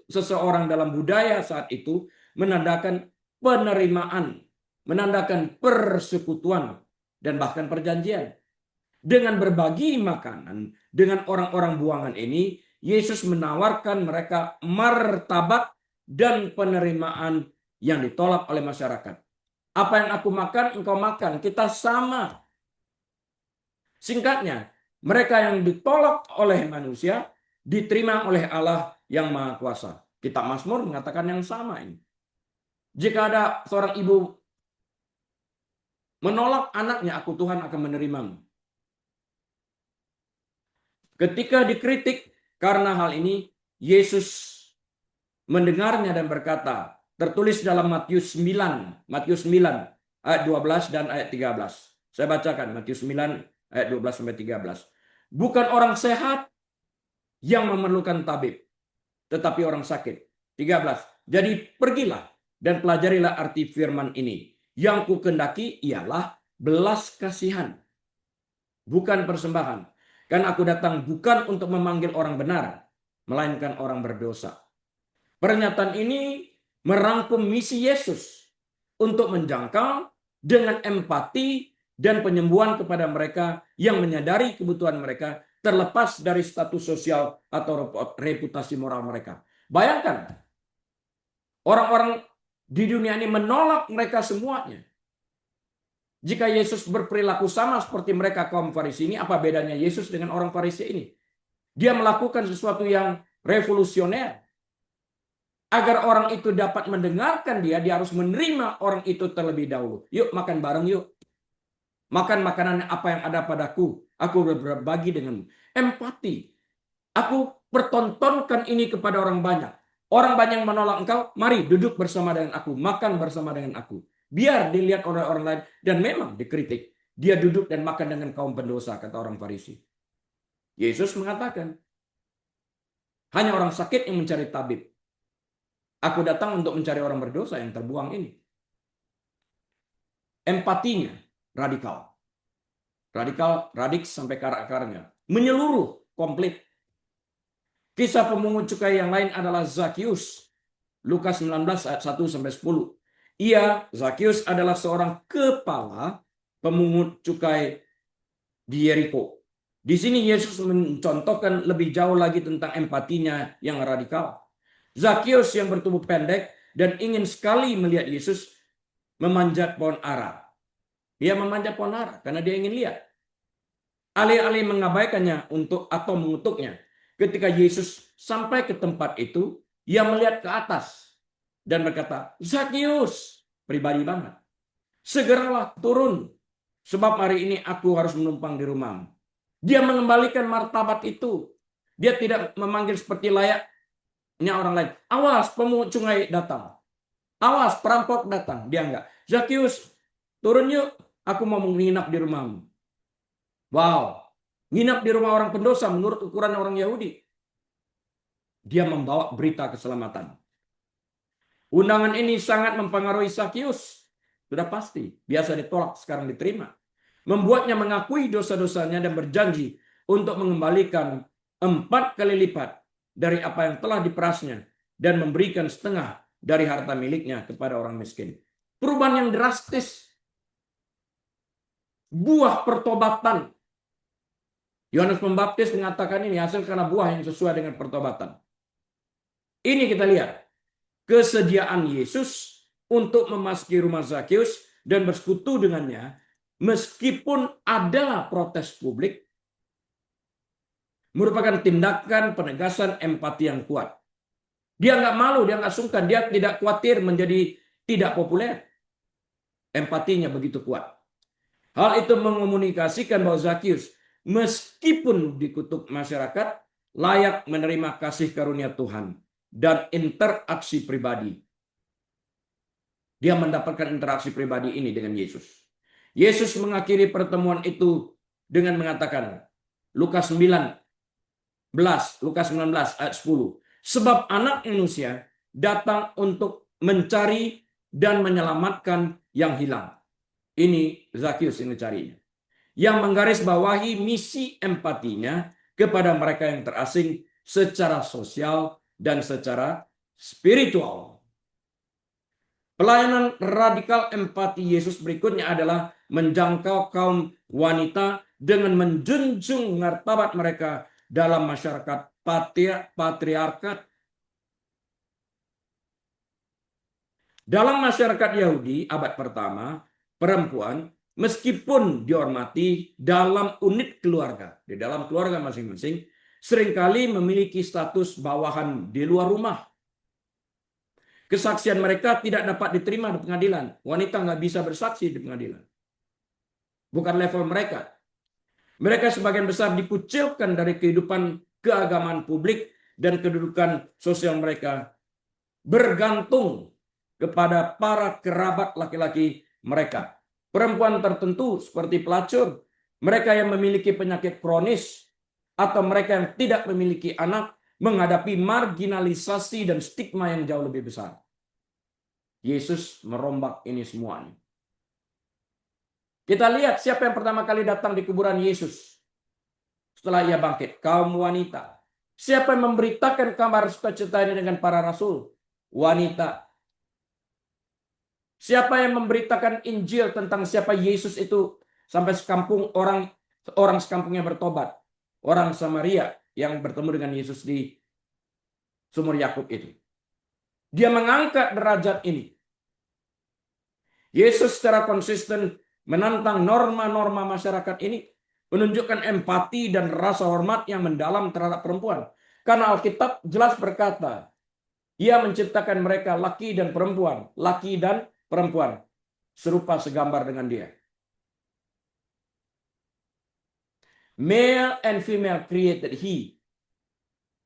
seseorang dalam budaya saat itu menandakan penerimaan, menandakan persekutuan, dan bahkan perjanjian. Dengan berbagi makanan dengan orang-orang buangan ini, Yesus menawarkan mereka martabat dan penerimaan yang ditolak oleh masyarakat. Apa yang aku makan, engkau makan. Kita sama. Singkatnya, mereka yang ditolak oleh manusia diterima oleh Allah yang Maha Kuasa. Kitab Mazmur mengatakan yang sama ini. Jika ada seorang ibu menolak anaknya, aku Tuhan akan menerimamu. Ketika dikritik karena hal ini, Yesus mendengarnya dan berkata, tertulis dalam Matius 9 ayat 12 dan ayat 13. Saya bacakan Matius 9 ayat 12 sampai 13. Bukan orang sehat yang memerlukan tabib, tetapi orang sakit. 13. Jadi pergilah dan pelajarilah arti firman ini. Yang ku kendaki ialah belas kasihan, bukan persembahan. Karena aku datang bukan untuk memanggil orang benar, melainkan orang berdosa. Pernyataan ini merangkum misi Yesus untuk menjangkau dengan empati dan penyembuhan kepada mereka yang menyadari kebutuhan mereka terlepas dari status sosial atau reputasi moral mereka. Bayangkan, orang-orang di dunia ini menolak mereka semuanya. Jika Yesus berperilaku sama seperti mereka kaum Farisi ini, apa bedanya Yesus dengan orang Farisi ini? Dia melakukan sesuatu yang revolusioner. Agar orang itu dapat mendengarkan dia harus menerima orang itu terlebih dahulu. Yuk makan bareng yuk. Makan makanan apa yang ada padaku. Aku berbagi denganmu. Empati. Aku pertontonkan ini kepada orang banyak. Orang banyak yang menolak engkau, mari duduk bersama dengan aku. Makan bersama dengan aku. Biar dilihat oleh orang lain. Dan memang dikritik. Dia duduk dan makan dengan kaum pendosa, kata orang Farisi. Yesus mengatakan, hanya orang sakit yang mencari tabib. Aku datang untuk mencari orang berdosa yang terbuang ini. Empatinya radikal. Radik sampai ke akarnya. Menyeluruh, komplit. Kisah pemungut cukai yang lain adalah Zakius. Lukas 19 ayat 1 sampai 10. Ia, Zakius, adalah seorang kepala pemungut cukai di Yeriko. Di sini Yesus mencontohkan lebih jauh lagi tentang empatinya yang radikal. Zakius yang bertubuh pendek dan ingin sekali melihat Yesus memanjat pohon ara. Dia memanjat pohon ara karena dia ingin lihat. Alih-alih mengabaikannya atau mengutuknya. Ketika Yesus sampai ke tempat itu, ia melihat ke atas dan berkata, Zakius, pribadi banget. Segeralah turun, sebab hari ini aku harus menumpang di rumahmu. Dia mengembalikan martabat itu. Dia tidak memanggil seperti layaknya orang lain. Awas, pemungut cukai datang. Awas, perampok datang. Dia enggak. Zakius, turun yuk. Aku mau menginap di rumahmu. Wow. Nginap di rumah orang pendosa menurut ukuran orang Yahudi. Dia membawa berita keselamatan. Undangan ini sangat mempengaruhi Zakius. Sudah pasti. Biasa ditolak, sekarang diterima. Membuatnya mengakui dosa-dosanya dan berjanji untuk mengembalikan 4 kali lipat dari apa yang telah diperasnya dan memberikan setengah dari harta miliknya kepada orang miskin. Perubahan yang drastis. Buah pertobatan. Yohanes Pembaptis mengatakan ini hasil karena buah yang sesuai dengan pertobatan. Ini kita lihat. Kesediaan Yesus untuk memasuki rumah Zakius dan bersekutu dengannya meskipun ada protes publik merupakan tindakan penegasan empati yang kuat. Dia nggak malu, dia nggak sungkan, dia tidak khawatir menjadi tidak populer. Empatinya begitu kuat. Hal itu mengomunikasikan bahwa Zakius meskipun dikutuk masyarakat layak menerima kasih karunia Tuhan dan interaksi pribadi. Dia mendapatkan interaksi pribadi ini dengan Yesus. Yesus mengakhiri pertemuan itu dengan mengatakan Lukas 19 ayat 10. Sebab anak manusia datang untuk mencari dan menyelamatkan yang hilang. Ini Zakius yang mencarinya. Yang menggarisbawahi misi empatinya kepada mereka yang terasing secara sosial dan secara spiritual. Pelayanan radikal empati Yesus berikutnya adalah menjangkau kaum wanita dengan menjunjung martabat mereka dalam masyarakat patriarkat. Dalam masyarakat Yahudi abad pertama, perempuan meskipun dihormati dalam unit keluarga, di dalam keluarga masing-masing, seringkali memiliki status bawahan di luar rumah. Kesaksian mereka tidak dapat diterima di pengadilan. Wanita nggak bisa bersaksi di pengadilan. Bukan level mereka. Mereka sebagian besar dikucilkan dari kehidupan keagamaan publik dan kedudukan sosial mereka, bergantung kepada para kerabat laki-laki mereka. Perempuan tertentu seperti pelacur, mereka yang memiliki penyakit kronis, atau mereka yang tidak memiliki anak, menghadapi marginalisasi dan stigma yang jauh lebih besar. Yesus merombak ini semuanya. Kita lihat siapa yang pertama kali datang di kuburan Yesus setelah ia bangkit. Kaum wanita. Siapa yang memberitakan kabar sukacita ini dengan para rasul? Wanita. Siapa yang memberitakan Injil tentang siapa Yesus itu sampai sekampung orang sekampungnya bertobat? Orang Samaria yang bertemu dengan Yesus di sumur Yakub itu. Dia mengangkat derajat ini. Yesus secara konsisten menantang norma-norma masyarakat ini, menunjukkan empati dan rasa hormat yang mendalam terhadap perempuan. Karena Alkitab jelas berkata, Ia menciptakan mereka laki dan perempuan, serupa segambar dengan Dia. Male and female created He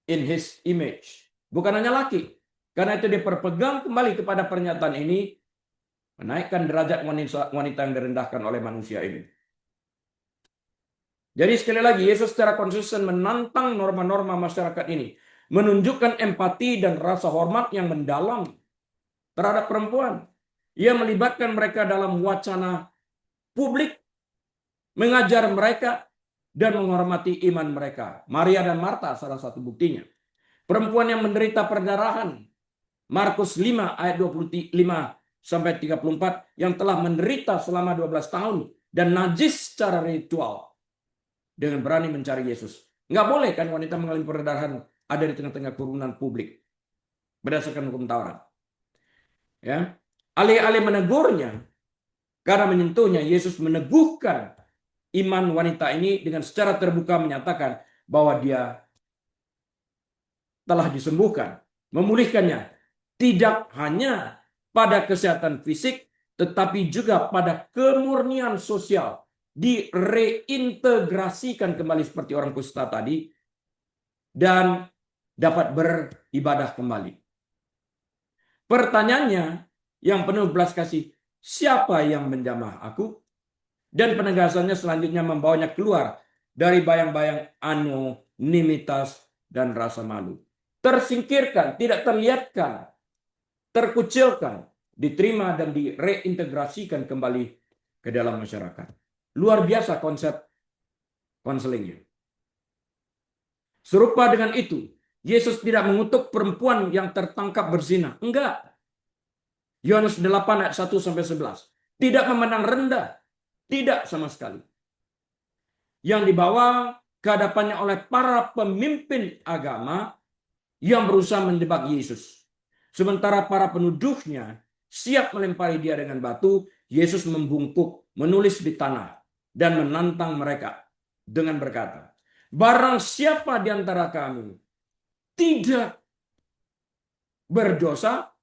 in His image. Bukan hanya laki. Karena itu dia berpegang kembali kepada pernyataan ini, menaikkan derajat wanita yang direndahkan oleh manusia ini. Jadi sekali lagi, Yesus secara konsisten menantang norma-norma masyarakat ini. Menunjukkan empati dan rasa hormat yang mendalam terhadap perempuan. Ia melibatkan mereka dalam wacana publik, mengajar mereka, dan menghormati iman mereka. Maria dan Marta salah satu buktinya. Perempuan yang menderita perdarahan. Markus 5 ayat 25 sampai 34 yang telah menderita selama 12 tahun dan najis secara ritual dengan berani mencari Yesus. Nggak boleh kan wanita mengalami perdarahan ada di tengah-tengah kerumunan publik berdasarkan hukum Taurat. Ya, alih-alih menegurnya karena menyentuhnya, Yesus meneguhkan iman wanita ini dengan secara terbuka menyatakan bahwa dia telah disembuhkan, memulihkannya tidak hanya pada kesehatan fisik, tetapi juga pada kemurnian sosial. Direintegrasikan kembali seperti orang kusta tadi, dan dapat beribadah kembali. Pertanyaannya yang penuh belas kasih, siapa yang menjamah aku? Dan penegasannya selanjutnya membawanya keluar dari bayang-bayang anonimitas dan rasa malu. Tersingkirkan, tidak terlihatkan, terkucilkan, diterima dan direintegrasikan kembali ke dalam masyarakat. Luar biasa konsep konselingnya. Serupa dengan itu, Yesus tidak mengutuk perempuan yang tertangkap berzina. Enggak. Yohanes 8 ayat 1 sampai 11. Tidak memandang rendah. Tidak sama sekali. Yang dibawa ke hadapannya oleh para pemimpin agama yang berusaha menjebak Yesus. Sementara para penuduhnya siap melempari dia dengan batu, Yesus membungkuk, menulis di tanah, dan menantang mereka dengan berkata, barang siapa di antara kamu tidak berdosa,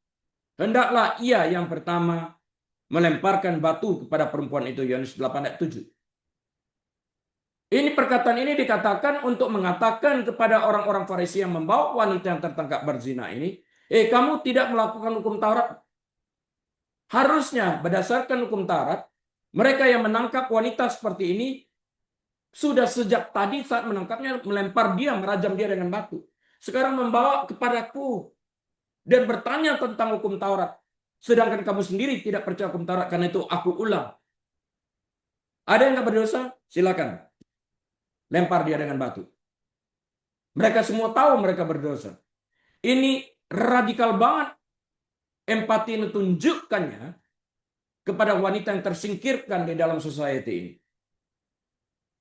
hendaklah ia yang pertama melemparkan batu kepada perempuan itu. Yohanes 8 ayat 7. Ini perkataan ini dikatakan untuk mengatakan kepada orang-orang Farisi yang membawa wanita yang tertangkap berzina ini, kamu tidak melakukan hukum Taurat. Harusnya berdasarkan hukum Taurat, mereka yang menangkap wanita seperti ini sudah sejak tadi saat menangkapnya melempar dia, merajam dia dengan batu. Sekarang membawa kepadaku dan bertanya tentang hukum Taurat. Sedangkan kamu sendiri tidak percaya hukum Taurat, karena itu aku ulang. Ada yang nggak berdosa? Silakan. Lempar dia dengan batu. Mereka semua tahu mereka berdosa. Ini radikal banget. Empati ini tunjukkannya kepada wanita yang tersingkirkan di dalam society ini.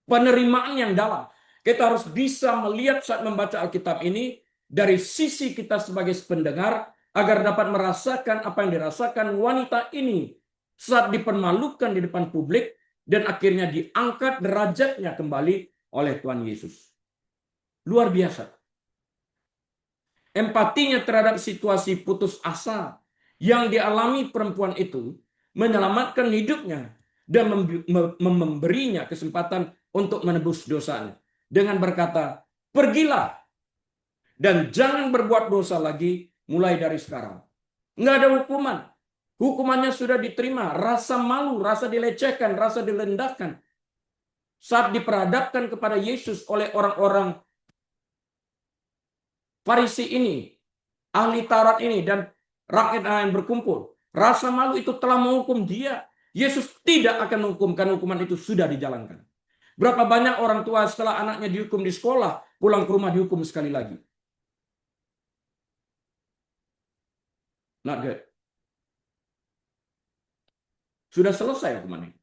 Penerimaan yang dalam. Kita harus bisa melihat saat membaca Alkitab ini dari sisi kita sebagai pendengar, agar dapat merasakan apa yang dirasakan wanita ini saat dipermalukan di depan publik dan akhirnya diangkat derajatnya kembali oleh Tuhan Yesus. Luar biasa. Empatinya terhadap situasi putus asa yang dialami perempuan itu menyelamatkan hidupnya dan memberinya kesempatan untuk menebus dosanya. Dengan berkata, pergilah dan jangan berbuat dosa lagi mulai dari sekarang. Nggak ada hukuman. Hukumannya sudah diterima. Rasa malu, rasa dilecehkan, rasa direndahkan. Saat diperhadapkan kepada Yesus oleh orang-orang Farisi ini, ahli Taurat ini, dan rakyat yang berkumpul. Rasa malu itu telah menghukum dia. Yesus tidak akan menghukumkan, hukuman itu sudah dijalankan. Berapa banyak orang tua setelah anaknya dihukum di sekolah, pulang ke rumah dihukum sekali lagi. Not good. Sudah selesai hukuman ini.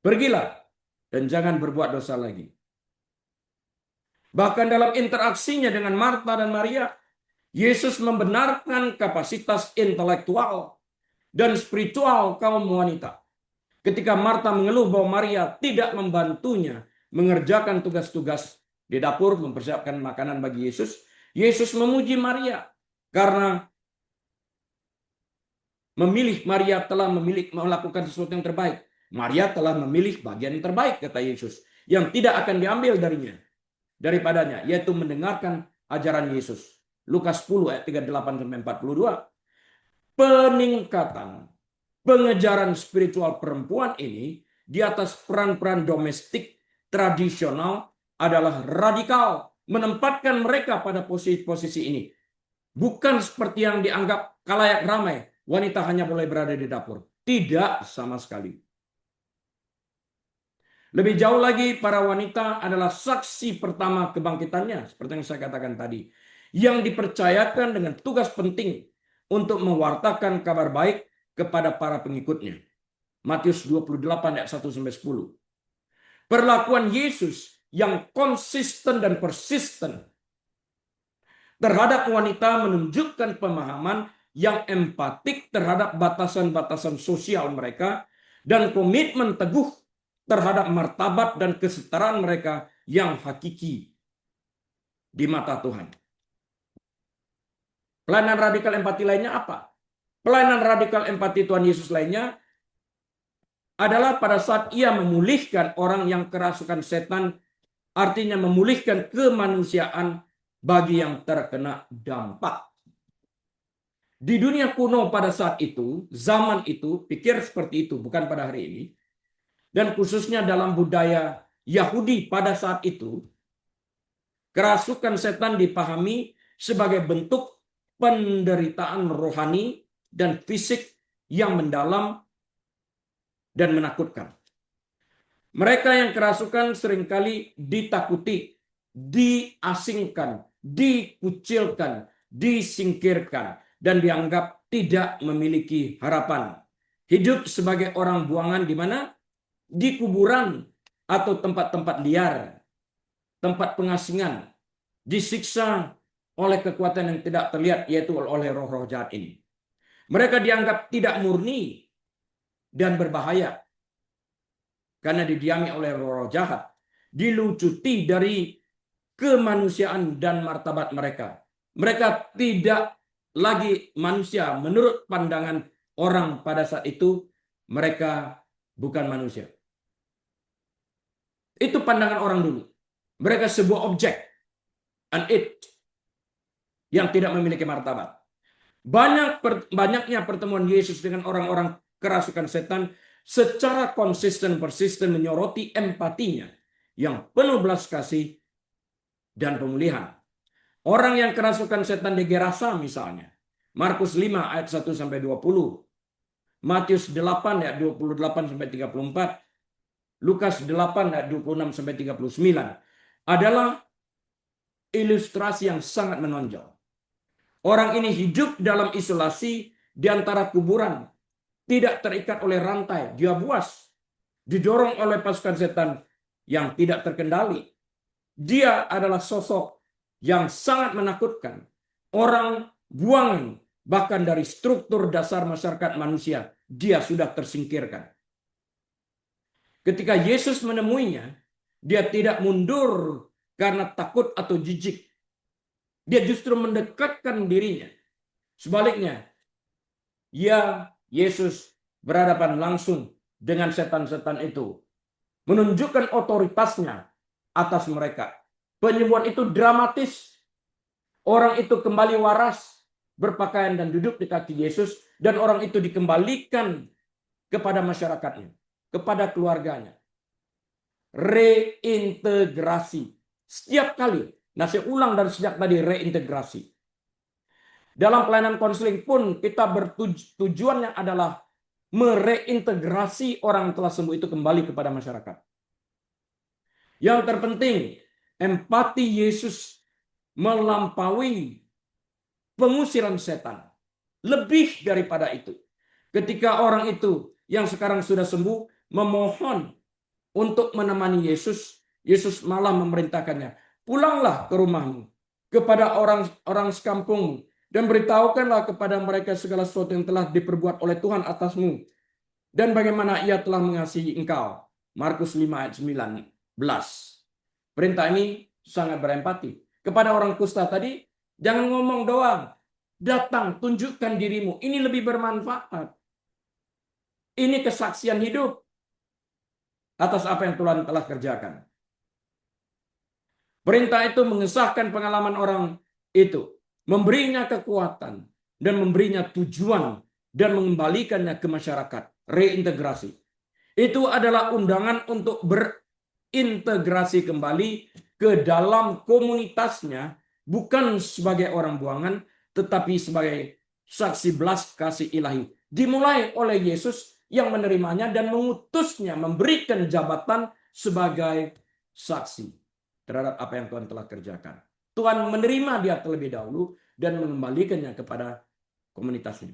Pergilah dan jangan berbuat dosa lagi. Bahkan dalam interaksinya dengan Marta dan Maria, Yesus membenarkan kapasitas intelektual dan spiritual kaum wanita. Ketika Marta mengeluh bahwa Maria tidak membantunya mengerjakan tugas-tugas di dapur, mempersiapkan makanan bagi Yesus, Yesus memuji Maria karena Maria telah melakukan sesuatu yang terbaik. Maria telah memilih bagian yang terbaik, kata Yesus, yang tidak akan diambil daripadanya, yaitu mendengarkan ajaran Yesus. Lukas 10 ayat 38-42. Peningkatan pengejaran spiritual perempuan ini di atas peran-peran domestik tradisional adalah radikal, menempatkan mereka pada posisi-posisi ini. Bukan seperti yang dianggap kalayak ramai, wanita hanya boleh berada di dapur. Tidak sama sekali. Lebih jauh lagi, para wanita adalah saksi pertama kebangkitannya, seperti yang saya katakan tadi, yang dipercayakan dengan tugas penting untuk mewartakan kabar baik kepada para pengikutnya. Matius 28 ayat 1-10. Perlakuan Yesus yang konsisten dan persisten terhadap wanita menunjukkan pemahaman yang empatik terhadap batasan-batasan sosial mereka dan komitmen teguh terhadap martabat dan kesetaraan mereka yang hakiki di mata Tuhan. Pelayanan radikal empati lainnya apa? Pelayanan radikal empati Tuhan Yesus lainnya adalah pada saat ia memulihkan orang yang kerasukan setan, artinya memulihkan kemanusiaan bagi yang terkena dampak. Di dunia kuno pada saat itu, zaman itu, pikir seperti itu, bukan pada hari ini, dan khususnya dalam budaya Yahudi pada saat itu, kerasukan setan dipahami sebagai bentuk penderitaan rohani dan fisik yang mendalam dan menakutkan. Mereka yang kerasukan seringkali ditakuti, diasingkan, dikucilkan, disingkirkan, dan dianggap tidak memiliki harapan. Hidup sebagai orang buangan di mana? Di kuburan atau tempat-tempat liar, tempat pengasingan, disiksa oleh kekuatan yang tidak terlihat, yaitu oleh roh-roh jahat ini. Mereka dianggap tidak murni dan berbahaya karena didiami oleh roh-roh jahat, dilucuti dari kemanusiaan dan martabat mereka. Mereka tidak lagi manusia menurut pandangan orang pada saat itu. Mereka bukan manusia. Itu pandangan orang dulu. Mereka sebuah objek, an it, yang tidak memiliki martabat. Banyaknya pertemuan Yesus dengan orang-orang kerasukan setan secara konsisten persisten menyoroti empatinya yang penuh belas kasih dan pemulihan. Orang yang kerasukan setan di Gerasa misalnya, Markus 5 ayat 1-20, Matius 8 ayat 28-34, Lukas 8 ayat 26-39 adalah ilustrasi yang sangat menonjol. Orang ini hidup dalam isolasi di antara kuburan, tidak terikat oleh rantai, dia buas, didorong oleh pasukan setan yang tidak terkendali. Dia adalah sosok yang sangat menakutkan. Orang buangan, bahkan dari struktur dasar masyarakat manusia, dia sudah tersingkirkan. Ketika Yesus menemuinya, Dia tidak mundur karena takut atau jijik. Dia justru mendekatkan dirinya. Sebaliknya, Yesus berhadapan langsung dengan setan-setan itu, menunjukkan otoritasnya atas mereka. Penyembuhan itu dramatis. Orang itu kembali waras, berpakaian dan duduk di kaki Yesus, dan orang itu dikembalikan kepada masyarakatnya, kepada keluarganya. Reintegrasi. Setiap kali, nah saya ulang dari sejak tadi, reintegrasi. Dalam pelayanan konseling pun kita bertujuannya adalah mereintegrasi orang yang telah sembuh itu kembali kepada masyarakat. Yang terpenting, empati Yesus melampaui pengusiran setan. Lebih daripada itu, ketika orang itu yang sekarang sudah sembuh memohon untuk menemani Yesus, Yesus malah memerintahkannya, pulanglah ke rumahmu, kepada orang-orang sekampungmu, dan beritahukanlah kepada mereka segala sesuatu yang telah diperbuat oleh Tuhan atasmu, dan bagaimana ia telah mengasihi engkau. Markus 5 ayat 19. Perintah ini sangat berempati. Kepada orang kusta tadi, jangan ngomong doang. Datang, tunjukkan dirimu. Ini lebih bermanfaat. Ini kesaksian hidup atas apa yang Tuhan telah kerjakan. Perintah itu mengesahkan pengalaman orang itu, memberinya kekuatan, dan memberinya tujuan, dan mengembalikannya ke masyarakat. Reintegrasi. Itu adalah undangan untuk berintegrasi kembali ke dalam komunitasnya, bukan sebagai orang buangan, tetapi sebagai saksi belas kasih ilahi. Dimulai oleh Yesus yang menerimanya dan mengutusnya, memberikan jabatan sebagai saksi terhadap apa yang Tuhan telah kerjakan. Tuhan menerima dia terlebih dahulu dan mengembalikannya kepada komunitasnya.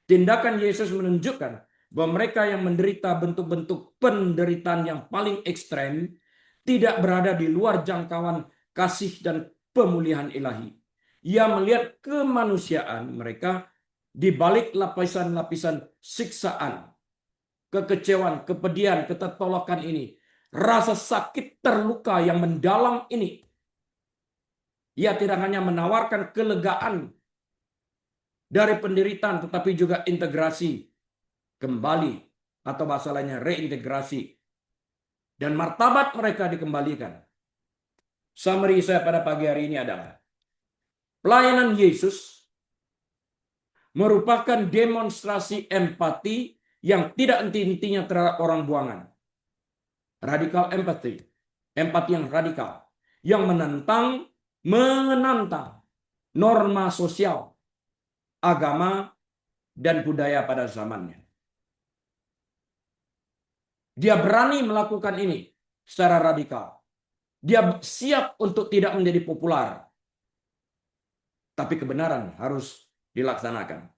Tindakan Yesus menunjukkan bahwa mereka yang menderita bentuk-bentuk penderitaan yang paling ekstrem tidak berada di luar jangkauan kasih dan pemulihan ilahi. Ia melihat kemanusiaan mereka di balik lapisan-lapisan siksaan, kekecewaan, kepedihan, ketertolakan ini. Rasa sakit terluka yang mendalam ini. Ia tidak hanya menawarkan kelegaan dari penderitaan, tetapi juga integrasi kembali, atau bahasa lainnya reintegrasi. Dan martabat mereka dikembalikan. Summary saya pada pagi hari ini adalah, pelayanan Yesus merupakan demonstrasi empati yang tidak henti-hentinya terhadap orang buangan. Radical empathy. Empati yang radikal. Yang menantang norma sosial, agama, dan budaya pada zamannya. Dia berani melakukan ini secara radikal. Dia siap untuk tidak menjadi populer. Tapi kebenaran harus dilaksanakan.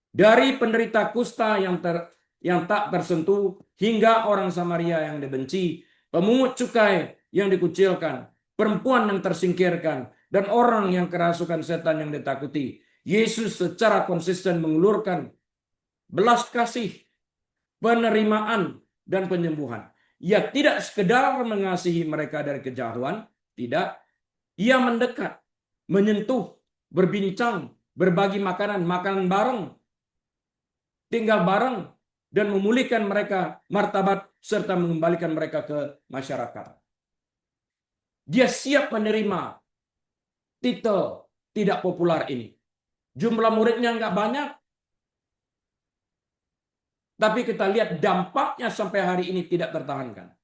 Dari penderita kusta yang tak tersentuh hingga orang Samaria yang dibenci, pemungut cukai yang dikucilkan, perempuan yang tersingkirkan, dan orang yang kerasukan setan yang ditakuti. Yesus secara konsisten mengulurkan belas kasih, penerimaan, dan penyembuhan. Ia tidak sekedar mengasihi mereka dari kejauhan, tidak. Ia mendekat, menyentuh, berbincang, berbagi makanan bareng, tinggal bareng, dan memulihkan mereka martabat serta mengembalikan mereka ke masyarakat. Dia siap menerima titel tidak populer ini. Jumlah muridnya nggak banyak, tapi kita lihat dampaknya sampai hari ini tidak tertahankan.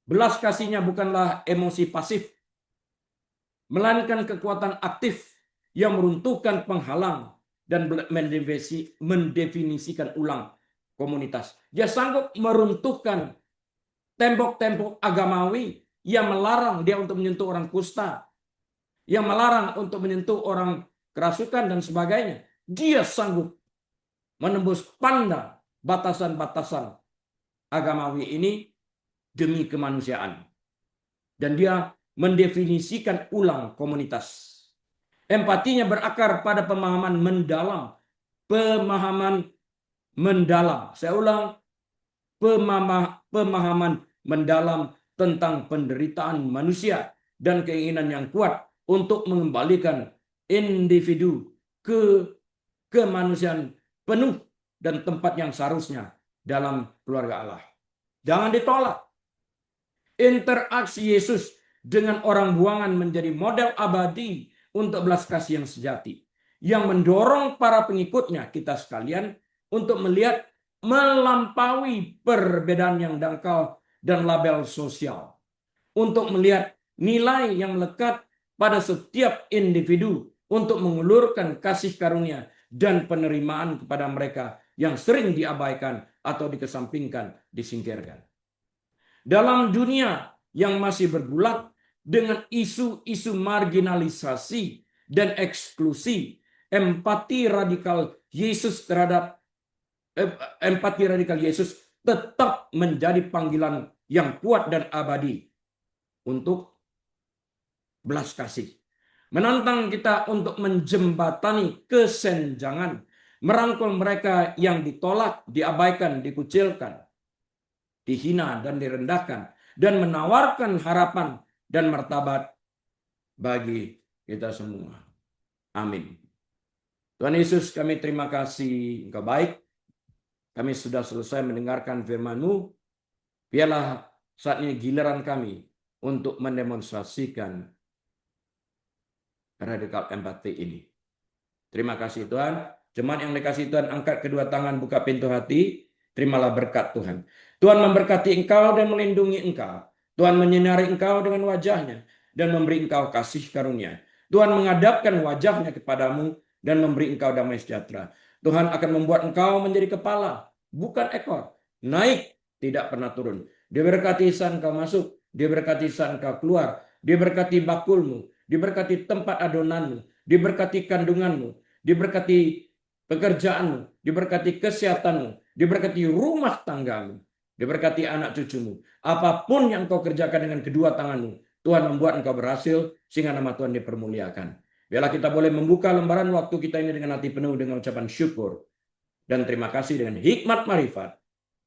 Belas kasihnya bukanlah emosi pasif, melainkan kekuatan aktif yang meruntuhkan penghalang dan mendefinisikan ulang komunitas. Dia sanggup meruntuhkan tembok-tembok agamawi yang melarang dia untuk menyentuh orang kusta, yang melarang untuk menyentuh orang kerasukan dan sebagainya. Dia sanggup menembus pandang batasan-batasan agamawi ini demi kemanusiaan. Dan dia mendefinisikan ulang komunitas. Empatinya berakar pada pemahaman mendalam. Pemahaman mendalam. Saya ulang, pemahaman mendalam tentang penderitaan manusia dan keinginan yang kuat untuk mengembalikan individu ke kemanusiaan penuh dan tempat yang seharusnya dalam keluarga Allah. Jangan ditolak. Interaksi Yesus dengan orang buangan menjadi model abadi untuk belas kasih yang sejati, yang mendorong para pengikutnya, kita sekalian, untuk melihat melampaui perbedaan yang dangkal dan label sosial, untuk melihat nilai yang melekat pada setiap individu, untuk mengulurkan kasih karunia dan penerimaan kepada mereka yang sering diabaikan atau dikesampingkan, disingkirkan. Dalam dunia yang masih bergulat dengan isu-isu marginalisasi dan eksklusi, empati radikal Yesus tetap menjadi panggilan yang kuat dan abadi untuk belas kasih. Menantang kita untuk menjembatani kesenjangan, merangkul mereka yang ditolak, diabaikan, dikucilkan, dihina dan direndahkan, dan menawarkan harapan dan martabat bagi kita semua. Amin. Tuhan Yesus, kami terima kasih Engkau baik. Kami sudah selesai mendengarkan firman-Mu. Biarlah saat ini giliran kami untuk mendemonstrasikan radikal empati ini. Terima kasih Tuhan. Jemaat yang dikasih Tuhan, angkat kedua tangan, buka pintu hati. Terimalah berkat Tuhan. Tuhan memberkati engkau dan melindungi engkau. Tuhan menyinari engkau dengan wajahnya dan memberi engkau kasih karunia. Tuhan menghadapkan wajahnya kepadamu dan memberi engkau damai sejahtera. Tuhan akan membuat engkau menjadi kepala, bukan ekor. Naik, tidak pernah turun. Dia berkati saat engkau masuk, dia berkati saat engkau keluar, dia berkati bakulmu, diberkati tempat adonanmu, diberkati kandunganmu, diberkati pekerjaanmu, diberkati kesehatanmu, diberkati rumah tanggamu, diberkati anak cucumu. Apapun yang kau kerjakan dengan kedua tanganmu, Tuhan membuat engkau berhasil sehingga nama Tuhan dipermuliakan. Biarlah kita boleh membuka lembaran waktu kita ini dengan hati penuh dengan ucapan syukur dan terima kasih dengan hikmat marifat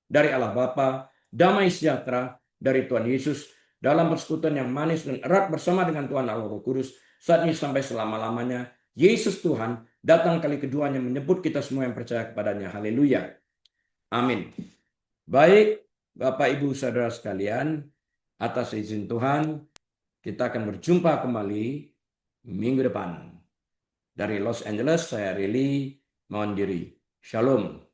dari Allah Bapa, damai sejahtera dari Tuhan Yesus dalam persekutuan yang manis dan erat bersama dengan Tuhan Allah Roh Kudus saat ini sampai selama-lamanya. Yesus Tuhan datang kali keduanya menyebut kita semua yang percaya kepadanya. Haleluya. Amin. Baik, Bapak Ibu Saudara sekalian, atas izin Tuhan, kita akan berjumpa kembali minggu depan. Dari Los Angeles, saya Rili mohon diri. Shalom.